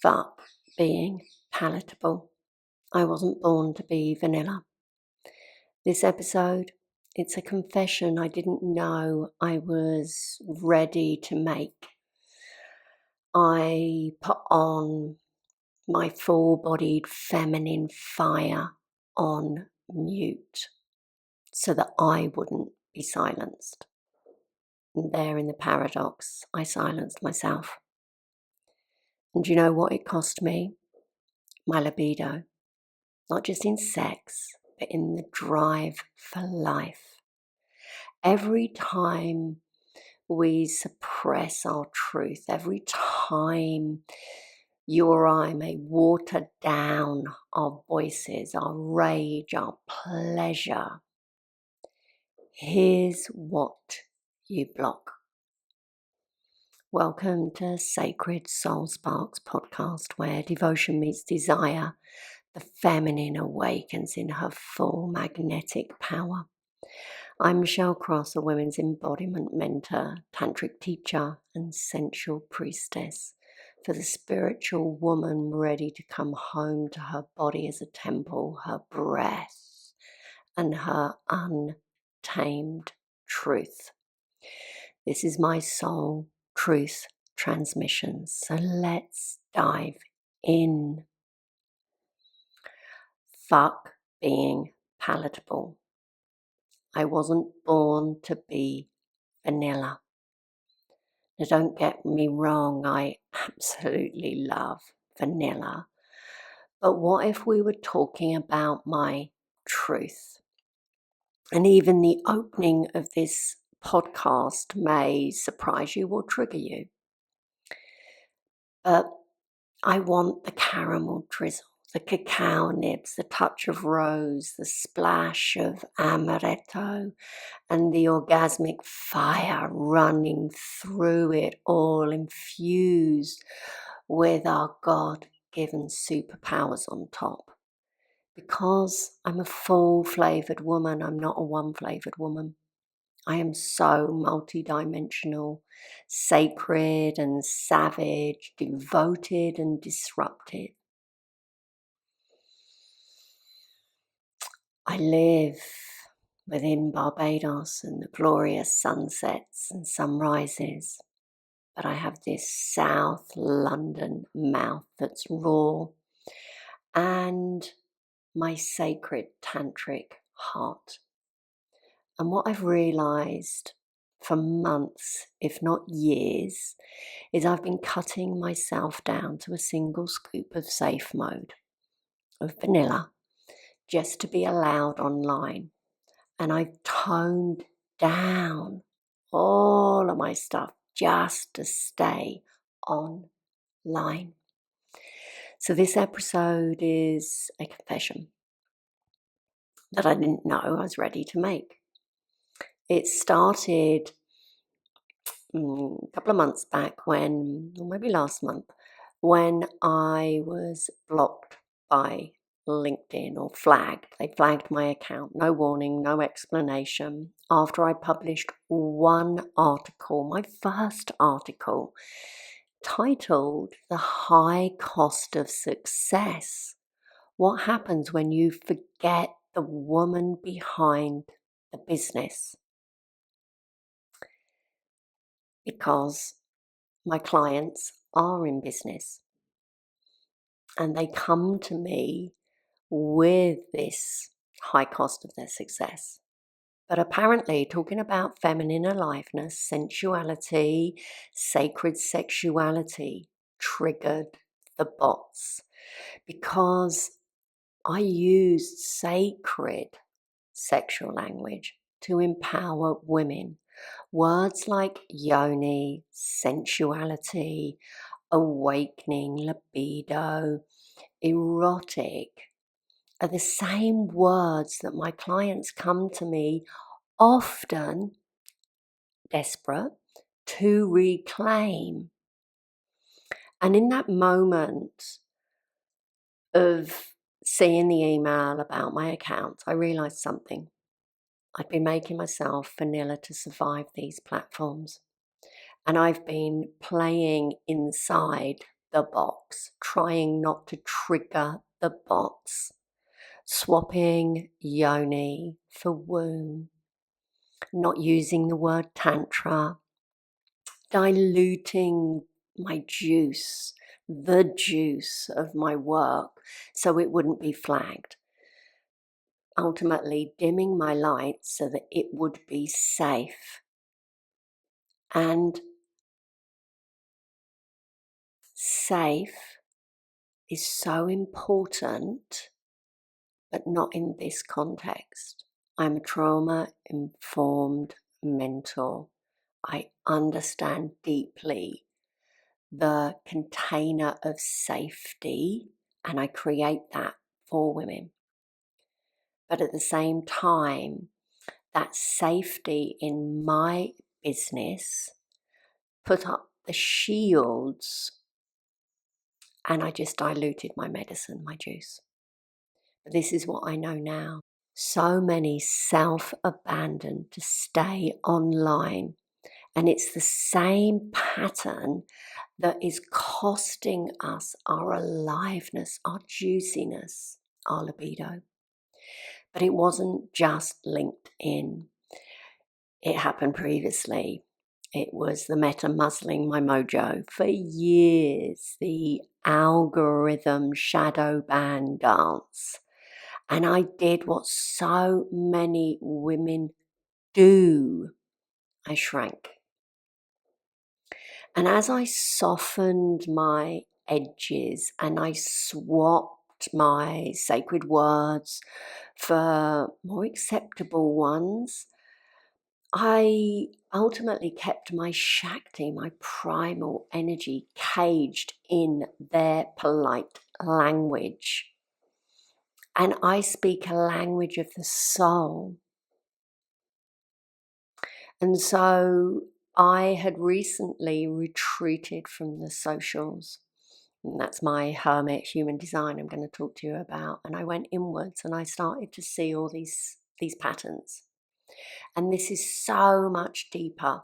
Fuck being palatable. I wasn't born to be vanilla. This episode, it's a confession I didn't know I was ready to make. I put on my full-bodied feminine fire on mute so that I wouldn't be silenced. And there in the paradox, I silenced myself. And do you know what it cost me? My libido. Not just in sex, but in the drive for life. Every time we suppress our truth, every time you or I may water down our voices, our rage, our pleasure, here's what you block. Welcome to Sacred Soul Sparks podcast, where devotion meets desire. The feminine awakens in her full magnetic power. I'm Michelle Cross, a women's embodiment mentor, tantric teacher, and sensual priestess for the spiritual woman ready to come home to her body as a temple, her breath, and her untamed truth. This is my soul truth transmission, so let's dive in. Fuck being palatable. I wasn't born to be vanilla. Now, don't get me wrong, I absolutely love vanilla. But what if we were talking about my truth? And even the opening of this podcast may surprise you or trigger you. But I want the caramel drizzle, the cacao nibs, the touch of rose, the splash of amaretto, and the orgasmic fire running through it all, infused with our God-given superpowers on top. Because I'm a full-flavoured woman, I'm not a one-flavoured woman. I am so multidimensional, sacred and savage, devoted and disrupted. I live within Barbados and the glorious sunsets and sunrises, but I have this South London mouth that's raw and my sacred tantric heart. And what I've realised for months, if not years, is I've been cutting myself down to a single scoop of safe mode, of vanilla, just to be allowed online. And I've toned down all of my stuff just to stay online. So this episode is a confession that I didn't know I was ready to make. It started a couple of months back or maybe last month, when I was blocked by LinkedIn or flagged. They flagged my account, no warning, no explanation, after I published one article, my first article, titled "The High Cost of Success. What happens when you forget the woman behind the business?" Because my clients are in business and they come to me with this high cost of their success. But apparently, talking about feminine aliveness, sensuality, sacred sexuality triggered the bots, because I used sacred sexual language to empower women. Words like yoni, sensuality, awakening, libido, erotic are the same words that my clients come to me often desperate to reclaim. And in that moment of seeing the email about my account, I realized something. I'd been making myself vanilla to survive these platforms. And I've been playing inside the box, trying not to trigger the bots, swapping yoni for womb, not using the word tantra, diluting my juice, the juice of my work, so it wouldn't be flagged. Ultimately dimming my light so that it would be safe. And safe is so important, but not in this context. I'm a trauma-informed mentor. I understand deeply the container of safety, and I create that for women. But at the same time, that safety in my business put up the shields, and I just diluted my medicine, my juice. But this is what I know now. So many self-abandon to stay online, and it's the same pattern that is costing us our aliveness, our juiciness, our libido. But it wasn't just LinkedIn. It happened previously. It was the meta muzzling my mojo for years, the algorithm shadow ban dance. And I did what so many women do. I shrank. And as I softened my edges and I swapped my sacred words for more acceptable ones, I ultimately kept my Shakti, my primal energy, caged in their polite language. And I speak a language of the soul. And so I had recently retreated from the socials. And that's my hermit human design I'm going to talk to you about. And I went inwards and I started to see all these patterns. And this is so much deeper.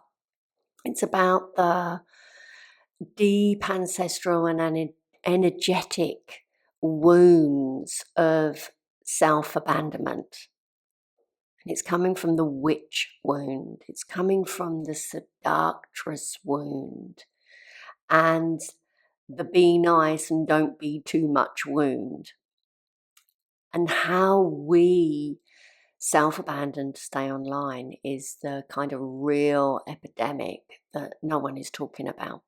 It's about the deep ancestral and energetic wounds of self-abandonment. And it's coming from the witch wound. It's coming from the seductress wound. And the be nice and don't be too much wound. And how we self-abandon to stay online is the kind of real epidemic that no one is talking about.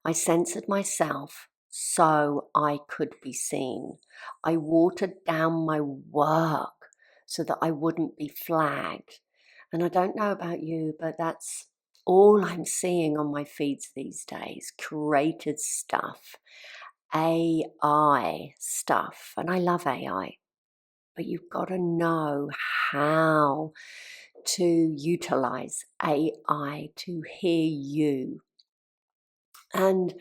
I censored myself so I could be seen. I watered down my work so that I wouldn't be flagged. And I don't know about you, but that's all I'm seeing on my feeds these days. Curated stuff, AI stuff. And I love AI. But you've got to know how to utilize AI to hear you. And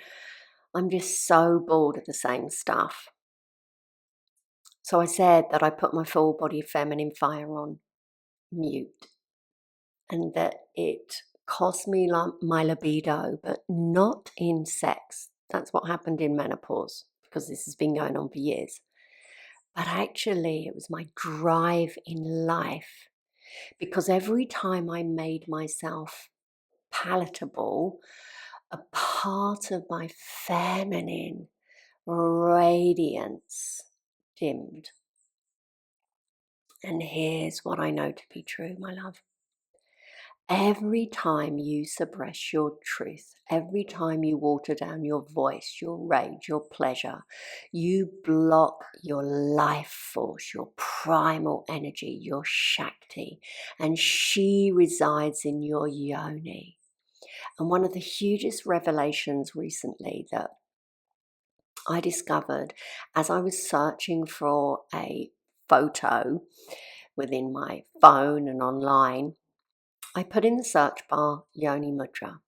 I'm just so bored of the same stuff. So I said that I put my full body feminine fire on mute, and that it cost me my libido, but not in sex. That's what happened in menopause, because this has been going on for years. But actually, it was my drive in life, because every time I made myself palatable, a part of my feminine radiance dimmed. And here's what I know to be true, my love. Every time you suppress your truth, every time you water down your voice, your rage, your pleasure, you block your life force, your primal energy, your Shakti, and she resides in your yoni. And one of the hugest revelations recently that I discovered as I was searching for a photo within my phone and online, I put in the search bar Yoni Mudra,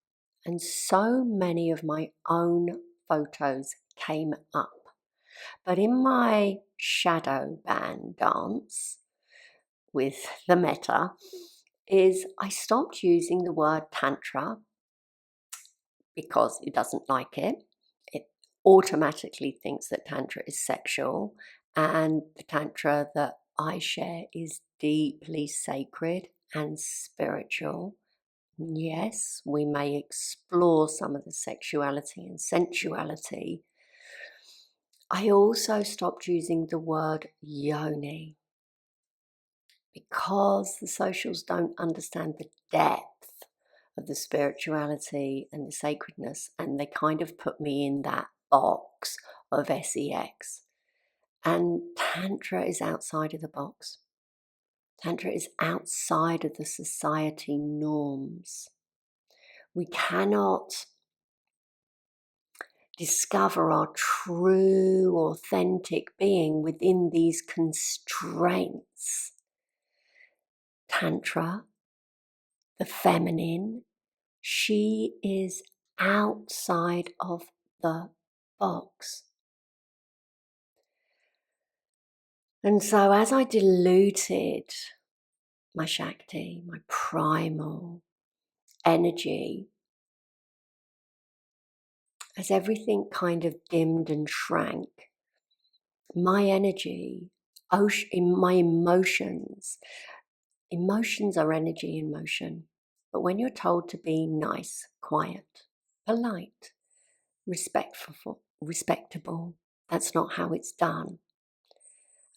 and so many of my own photos came up. But in my shadow band dance with the meta is I stopped using the word tantra because it doesn't like it. automatically thinks that Tantra is sexual, and the Tantra that I share is deeply sacred and spiritual. Yes, we may explore some of the sexuality and sensuality. I also stopped using the word yoni because the socials don't understand the depth of the spirituality and the sacredness, and they kind of put me in that box of sex. And Tantra is outside of the box. Tantra is outside of the society norms. We cannot discover our true, authentic being within these constraints. Tantra, the feminine, she is outside of the box. And so as I diluted my Shakti, my primal energy, as everything kind of dimmed and shrank, my energy, my emotions are energy in motion. But when you're told to be nice, quiet, polite, respectable, that's not how it's done.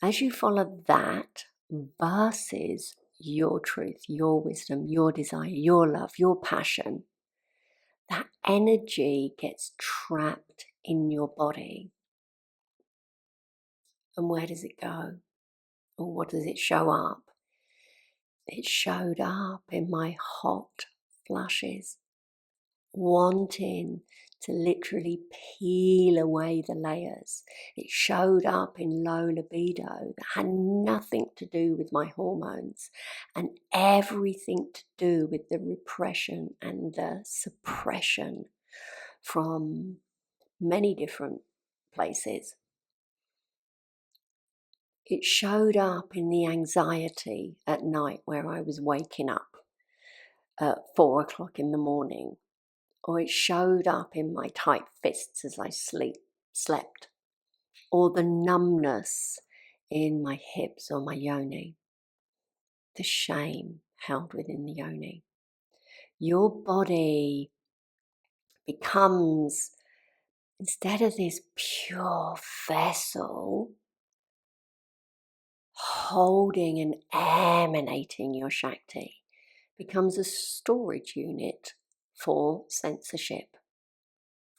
As you follow that versus your truth, your wisdom, your desire, your love, your passion, that energy gets trapped in your body. And where does it go? Or what does it show up? It showed up in my hot flushes, wanting to literally peel away the layers. It showed up in low libido that had nothing to do with my hormones and everything to do with the repression and the suppression from many different places. It showed up in the anxiety at night where I was waking up at 4 o'clock in the morning, or it showed up in my tight fists as I slept, or the numbness in my hips or my yoni, the shame held within the yoni. Your body becomes, instead of this pure vessel holding and emanating your Shakti, becomes a storage unit for censorship.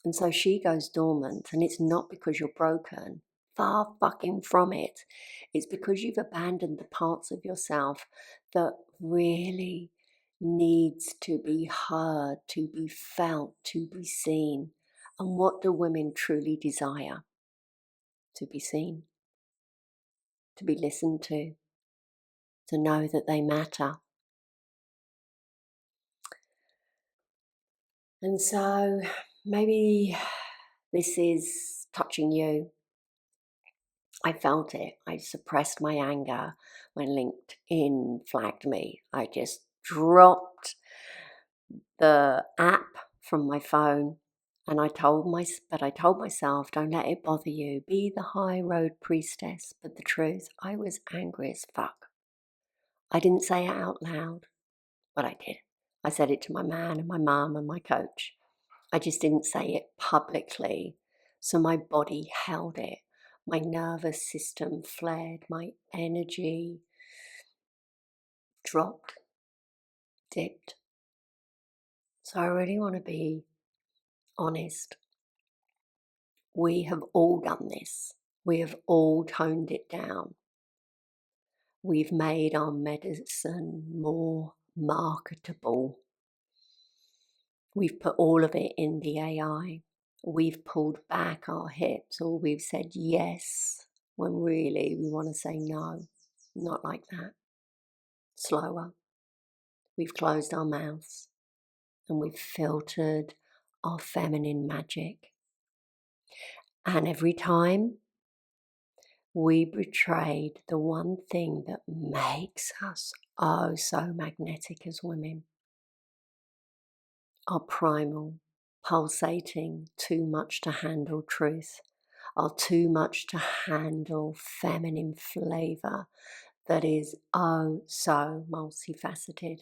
And so she goes dormant, and it's not because you're broken. Far fucking from it. It's because you've abandoned the parts of yourself that really needs to be heard, to be felt, to be seen. And what do women truly desire? To be seen, to be listened to know that they matter. And so maybe this is touching you. I felt it. I suppressed my anger when LinkedIn flagged me. I just dropped the app from my phone, and I told myself, don't let it bother you. Be the high road priestess. But the truth, I was angry as fuck. I didn't say it out loud, but I did. I said it to my man and my mum and my coach. I just didn't say it publicly. So my body held it. My nervous system flared. My energy dropped, dipped. So I really want to be honest. We have all done this. We have all toned it down. We've made our medicine more marketable. We've put all of it in the AI. We've pulled back our hips, or we've said yes when really we want to say no. Not like that. Slower. We've closed our mouths and we've filtered our feminine magic. And every time we betrayed the one thing that makes us oh so magnetic as women, our primal pulsating, too much to handle truth, are too much to handle feminine flavour that is oh so multifaceted.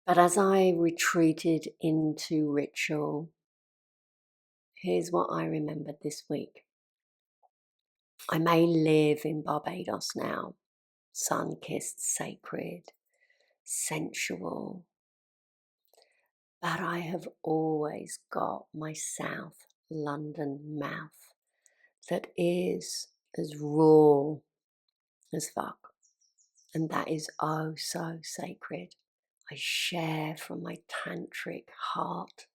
But as I retreated into ritual, here's what I remembered this week. I may live in Barbados now, sun-kissed, sacred, sensual, but I have always got my South London mouth that is as raw as fuck, and that is oh so sacred. I share from my tantric heart,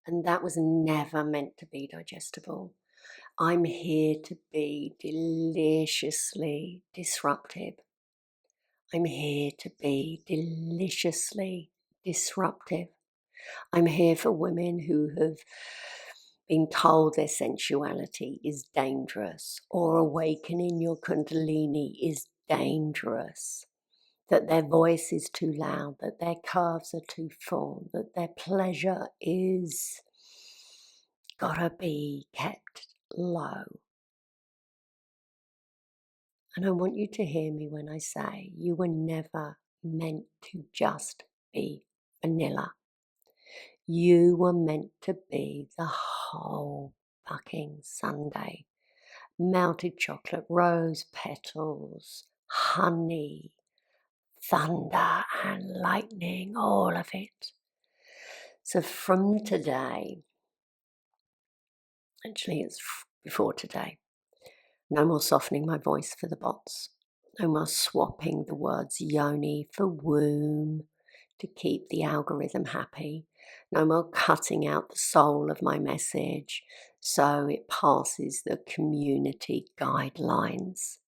and that was never meant to be digestible. I'm here to be deliciously disruptive. I'm here to be deliciously disruptive. I'm here for women who have been told their sensuality is dangerous, or awakening your kundalini is dangerous, that their voice is too loud, that their curves are too full, that their pleasure is gotta be kept low. And I want you to hear me when I say you were never meant to just be vanilla. You were meant to be the whole fucking sundae. Melted chocolate, rose petals, honey, thunder and lightning, all of it. So from today, actually it's before today, no more softening my voice for the bots. No more swapping the words yoni for womb to keep the algorithm happy. No more cutting out the soul of my message so it passes the community guidelines.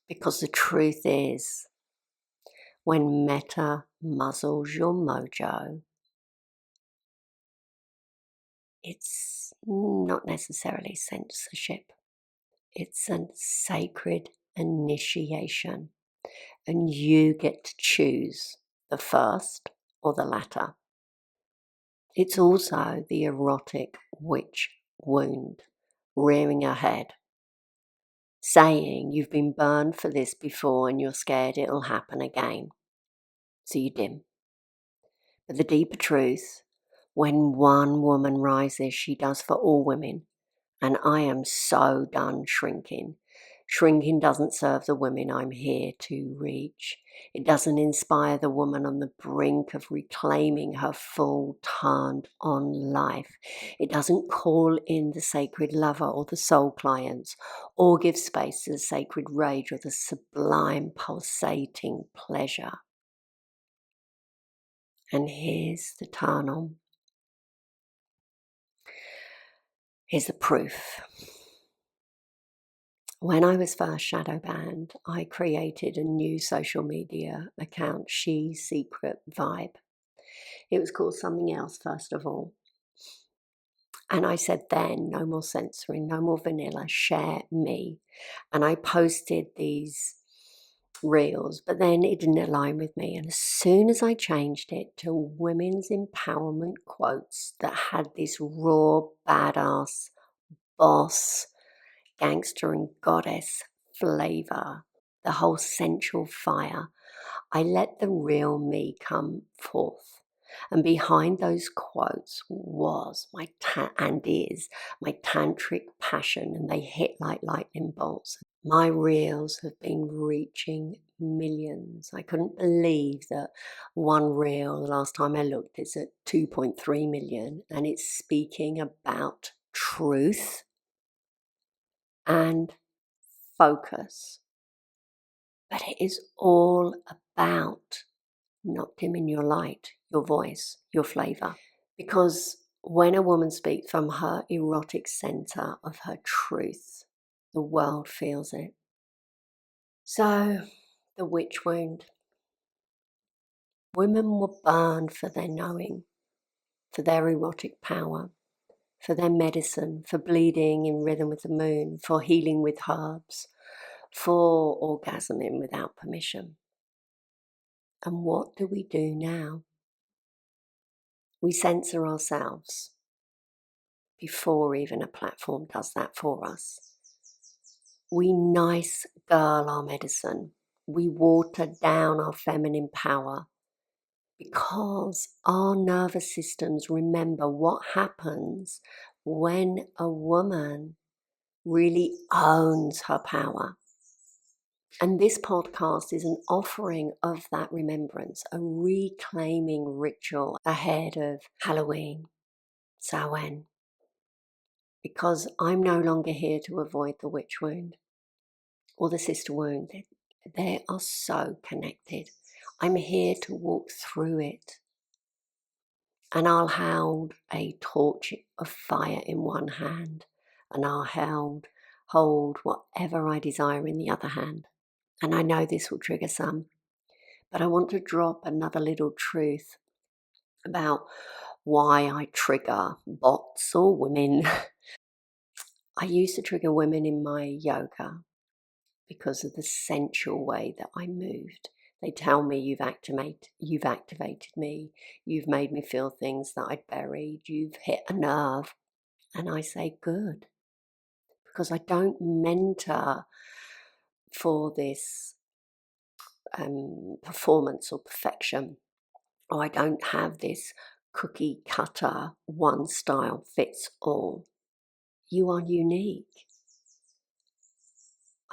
Because the truth is, when meta muzzles your mojo, it's not necessarily censorship. It's a sacred initiation, and you get to choose the first or the latter. It's also the erotic witch wound rearing her head, saying you've been burned for this before and you're scared it'll happen again. So you dim. But the deeper truth, when one woman rises, she does for all women. And I am so done shrinking. Shrinking doesn't serve the women I'm here to reach. It doesn't inspire the woman on the brink of reclaiming her full turned on life. It doesn't call in the sacred lover or the soul clients, or give space to the sacred rage or the sublime pulsating pleasure. And here's the turn on. Here's the proof. When I was first shadow banned, I created a new social media account, She Secret Vibe. It was called something else, first of all. And I said then, no more censoring, no more vanilla, share me. And I posted these reels, but then it didn't align with me. And as soon as I changed it to women's empowerment quotes that had this raw, badass, boss, gangster and goddess flavor, the whole sensual fire, I let the real me come forth. And behind those quotes was and is my tantric passion, and they hit like lightning bolts. My reels have been reaching millions. I couldn't believe that one reel, the last time I looked, is at 2.3 million, and it's speaking about truth and focus. But it is all about not dimming your light, your voice, your flavor. Because when a woman speaks from her erotic center of her truth, the world feels it. So, the witch wound. Women were burned for their knowing, for their erotic power, for their medicine, for bleeding in rhythm with the moon, for healing with herbs, for orgasming without permission. And what do we do now? We censor ourselves before even a platform does that for us. We nice girl our medicine. We water down our feminine power because our nervous systems remember what happens when a woman really owns her power. And this podcast is an offering of that remembrance, a reclaiming ritual ahead of Halloween, Samhain, because I'm no longer here to avoid the witch wound or the sister wound. They are so connected. I'm here to walk through it. And I'll hold a torch of fire in one hand, and I'll hold whatever I desire in the other hand. And I know this will trigger some, but I want to drop another little truth about why I trigger bots or women. I used to trigger women in my yoga because of the sensual way that I moved. They tell me you've activated me, you've made me feel things that I'd buried, you've hit a nerve. And I say, good, because I don't mentor for this performance or perfection, or I don't have this cookie cutter, one style fits all. You are unique.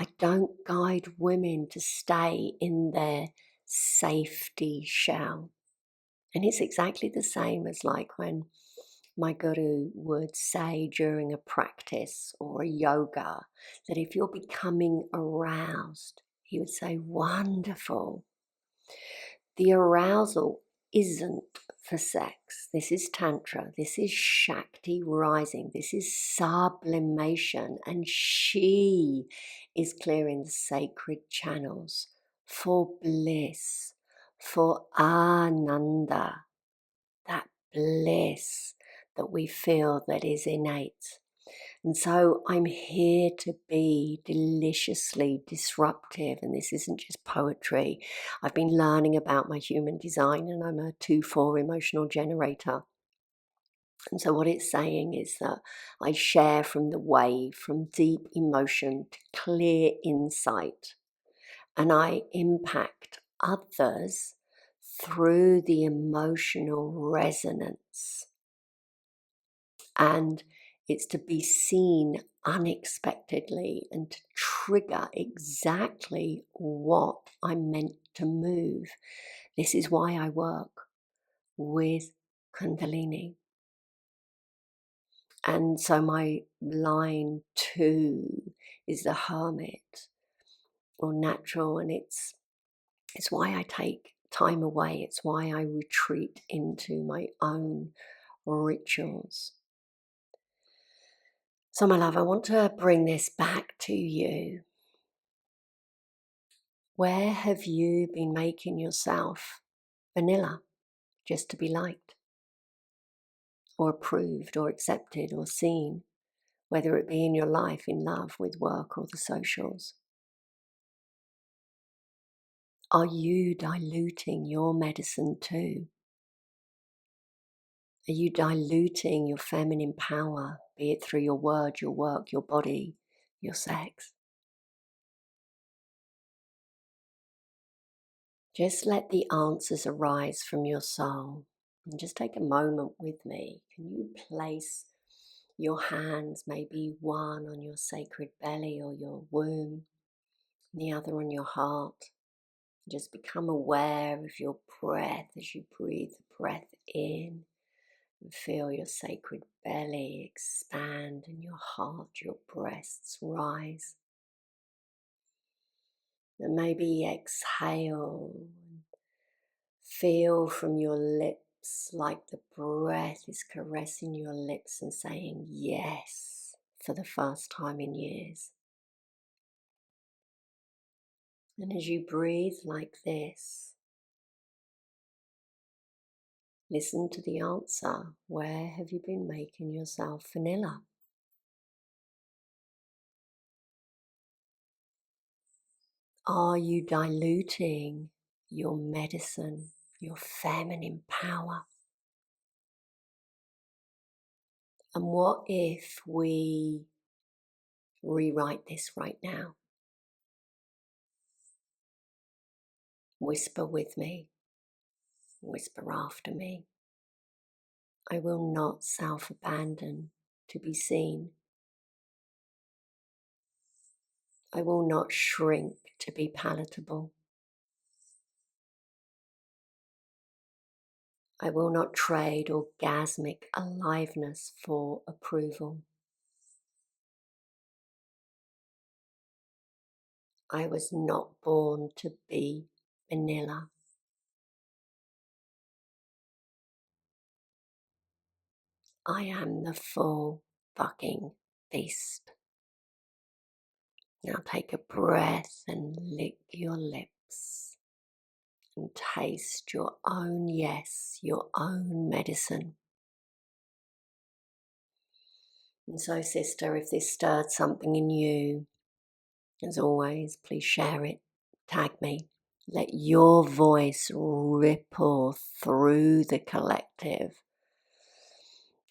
I don't guide women to stay in their safety shell. And it's exactly the same as like when my guru would say during a practice or a yoga that if you're becoming aroused, he would say, wonderful. The arousal isn't for sex. This is Tantra. This is Shakti rising. This is sublimation. And she is clearing the sacred channels for bliss, for ananda, that bliss that we feel that is innate. And so I'm here to be deliciously disruptive, and this isn't just poetry. I've been learning about my human design, and I'm a 2/4 emotional generator. And so what it's saying is that I share from the wave, from deep emotion to clear insight, and I impact others through the emotional resonance. And it's to be seen unexpectedly and to trigger exactly what I'm meant to move. This is why I work with Kundalini. And so my line 2 is the hermit or natural, and it's why I take time away. It's why I retreat into my own rituals. So, my love, I want to bring this back to you. Where have you been making yourself vanilla just to be liked or approved or accepted or seen, whether it be in your life, in love, with work or the socials? Are you diluting your medicine too? Are you diluting your feminine power, be it through your word, your work, your body, your sex? Just let the answers arise from your soul. And just take a moment with me. Can you place your hands, maybe one on your sacred belly or your womb, and the other on your heart? Just become aware of your breath as you breathe the breath in. And feel your sacred belly expand and your heart, your breasts rise. And maybe exhale. Feel from your lips like the breath is caressing your lips and saying yes for the first time in years. And as you breathe like this, listen to the answer. Where have you been making yourself vanilla? Are you diluting your medicine, your feminine power. And what if we rewrite this right now? Whisper with me, whisper after me. I will not self-abandon to be seen. I will not shrink to be palatable. I will not trade orgasmic aliveness for approval. I was not born to be vanilla. I am the full fucking beast. Now take a breath and lick your lips and taste your own yes, your own medicine. And so, sister, if this stirred something in you, as always, please share it, tag me. Let your voice ripple through the collective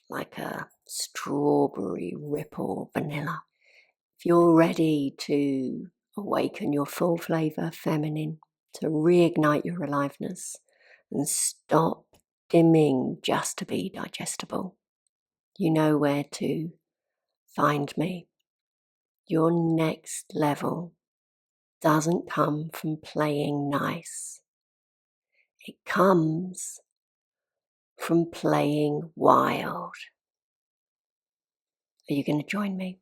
like a strawberry ripple vanilla. If you're ready to awaken your full flavor feminine, to reignite your aliveness and stop dimming just to be digestible, you know where to find me. Your next level doesn't come from playing nice. It comes from playing wild. Are you going to join me?